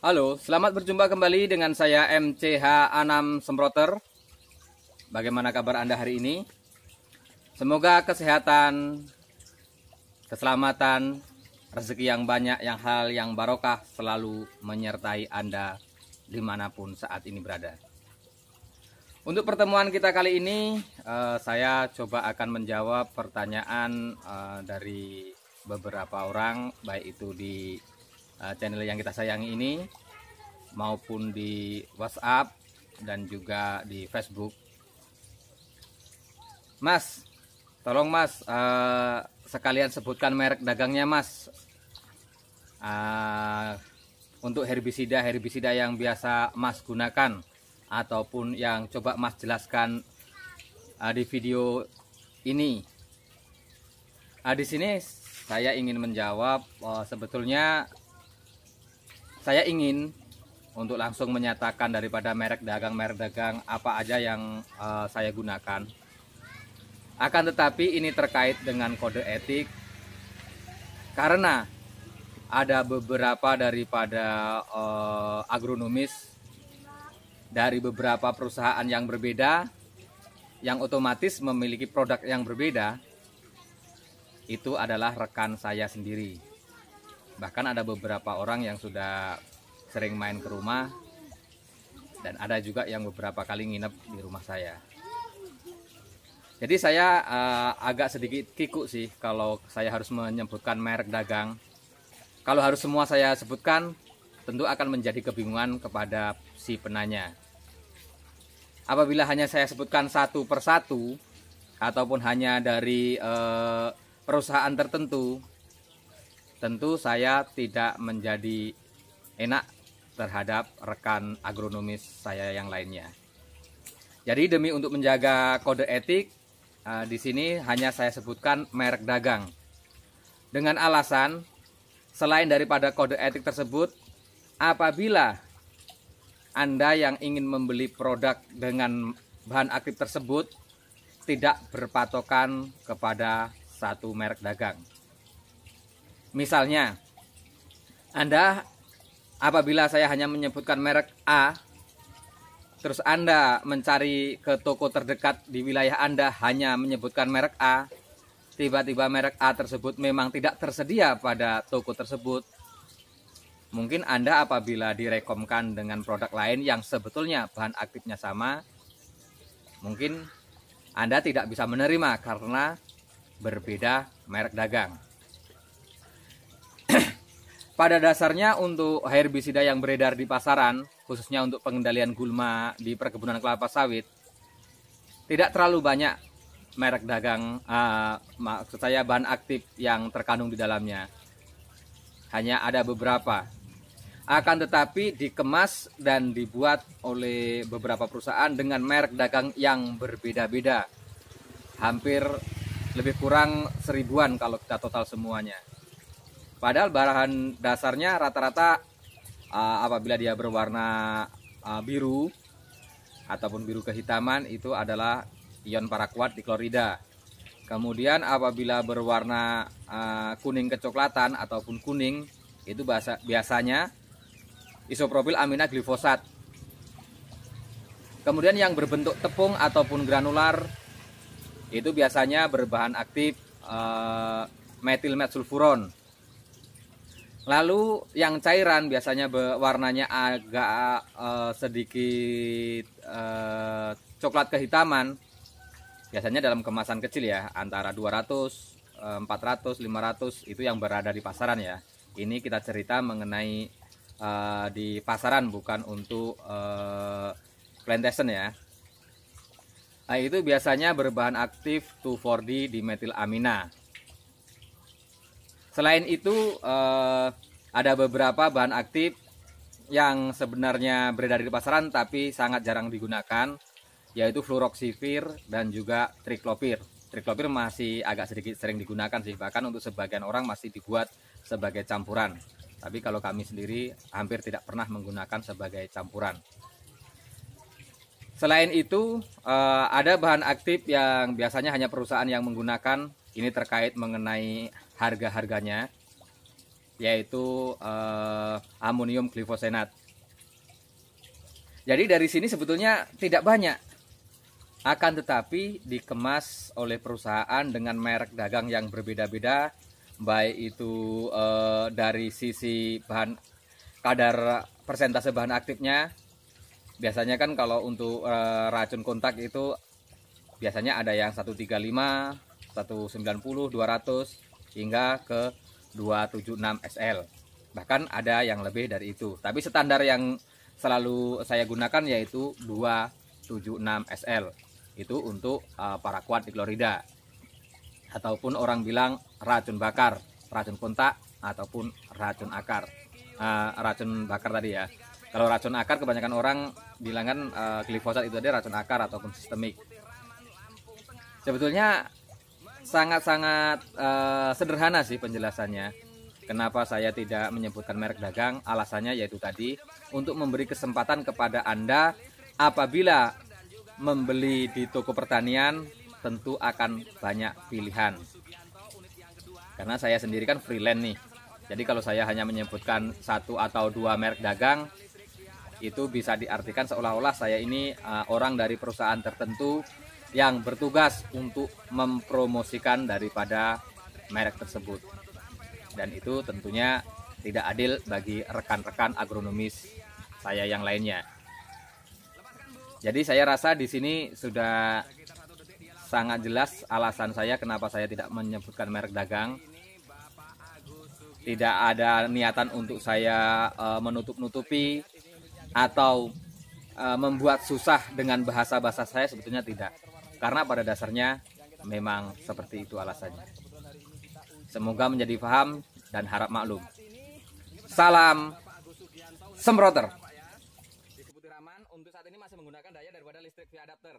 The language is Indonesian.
Halo, selamat berjumpa kembali dengan saya MCH Anam Semproter. Bagaimana kabar Anda hari ini? Semoga kesehatan, keselamatan, rezeki yang banyak, hal yang barokah selalu menyertai Anda dimanapun saat ini berada. Untuk pertemuan kita kali ini, saya coba akan menjawab pertanyaan dari beberapa orang, baik itu di channel yang kita sayangi ini maupun di WhatsApp dan juga di Facebook. Mas, tolong Mas sekalian sebutkan merek dagangnya Mas, untuk herbisida yang biasa Mas gunakan ataupun yang coba Mas jelaskan di video ini. Di sini saya ingin menjawab, sebetulnya saya ingin untuk langsung menyatakan daripada merek dagang apa aja yang saya gunakan. Akan tetapi ini terkait dengan kode etik, karena ada beberapa daripada agronomis dari beberapa perusahaan yang berbeda, yang otomatis memiliki produk yang berbeda, itu adalah rekan saya sendiri. Bahkan ada beberapa orang yang sudah sering main ke rumah, dan ada juga yang beberapa kali nginep di rumah saya. Jadi saya agak sedikit kikuk sih kalau saya harus menyebutkan merek dagang. Kalau harus semua saya sebutkan, tentu akan menjadi kebingungan kepada si penanya. Apabila hanya saya sebutkan satu persatu, ataupun hanya dari perusahaan tertentu, tentu saya tidak menjadi enak terhadap rekan agronomis saya yang lainnya. Jadi demi untuk menjaga kode etik, di sini hanya saya sebutkan merek dagang. Dengan alasan, selain daripada kode etik tersebut, apabila Anda yang ingin membeli produk dengan bahan aktif tersebut tidak berpatokan kepada satu merek dagang. Misalnya, Anda apabila saya hanya menyebutkan merek A, terus Anda mencari ke toko terdekat di wilayah Anda hanya menyebutkan merek A, tiba-tiba merek A tersebut memang tidak tersedia pada toko tersebut. Mungkin Anda apabila direkomkan dengan produk lain yang sebetulnya bahan aktifnya sama, mungkin Anda tidak bisa menerima karena berbeda merek dagang. Pada dasarnya untuk herbisida yang beredar di pasaran, khususnya untuk pengendalian gulma di perkebunan kelapa sawit, tidak terlalu banyak merek dagang, maksud saya bahan aktif yang terkandung di dalamnya. Hanya ada beberapa. Akan tetapi dikemas dan dibuat oleh beberapa perusahaan dengan merek dagang yang berbeda-beda. Hampir lebih kurang 1000-an kalau kita total semuanya. Padahal bahan dasarnya rata-rata apabila dia berwarna biru ataupun biru kehitaman itu adalah ion paraquat diklorida. Kemudian apabila berwarna kuning kecoklatan ataupun kuning, itu biasanya isopropil amina glifosat. Kemudian yang berbentuk tepung ataupun granular itu biasanya berbahan aktif metilmetsulfuron. Lalu yang cairan biasanya warnanya agak sedikit coklat kehitaman. Biasanya dalam kemasan kecil ya, antara 200, 400, 500 itu yang berada di pasaran ya. Ini kita cerita mengenai di pasaran, bukan untuk plantation ya. Nah, itu biasanya berbahan aktif 2,4-D dimetilamina. Selain itu ada beberapa bahan aktif yang sebenarnya beredar di pasaran tapi sangat jarang digunakan, yaitu fluroxifir dan juga triklopir. Triklopir masih agak sedikit sering digunakan sih, bahkan untuk sebagian orang masih dibuat sebagai campuran. Tapi kalau kami sendiri hampir tidak pernah menggunakan sebagai campuran. Selain itu ada bahan aktif yang biasanya hanya perusahaan yang menggunakan. Ini terkait mengenai harga-harganya. yaitu amonium glifosenat. Jadi dari sini sebetulnya tidak banyak, akan tetapi dikemas oleh perusahaan dengan merek dagang yang berbeda-beda, baik itu dari sisi bahan kadar persentase bahan aktifnya. Biasanya kan kalau untuk racun kontak itu biasanya ada yang 135, 190, 200 hingga ke 276 SL. Bahkan ada yang lebih dari itu. Tapi standar yang selalu saya gunakan yaitu 276 SL. Itu untuk paraquat dichlorida. Ataupun orang bilang racun bakar, racun kontak ataupun racun akar. Racun bakar tadi ya. Kalau racun akar kebanyakan orang bilang kan glifosat itu ada racun akar ataupun sistemik. Sebetulnya sangat-sangat sederhana sih penjelasannya. Kenapa saya tidak menyebutkan merek dagang? Alasannya yaitu tadi untuk memberi kesempatan kepada Anda apabila membeli di toko pertanian tentu akan banyak pilihan. Karena saya sendiri kan freelance nih. Jadi kalau saya hanya menyebutkan 1 atau 2 merek dagang, itu bisa diartikan seolah-olah saya ini orang dari perusahaan tertentu yang bertugas untuk mempromosikan daripada merek tersebut. Dan itu tentunya tidak adil bagi rekan-rekan agronomis saya yang lainnya. Jadi saya rasa di sini sudah sangat jelas alasan saya kenapa saya tidak menyebutkan merek dagang. Tidak ada niatan untuk saya menutup-nutupi atau membuat susah dengan bahasa-bahasa saya, sebetulnya tidak. Karena pada dasarnya memang seperti itu alasannya. Semoga menjadi paham dan harap maklum. Salam semproter. Untuk saat ini masih menggunakan daya daripada listrik via adapter.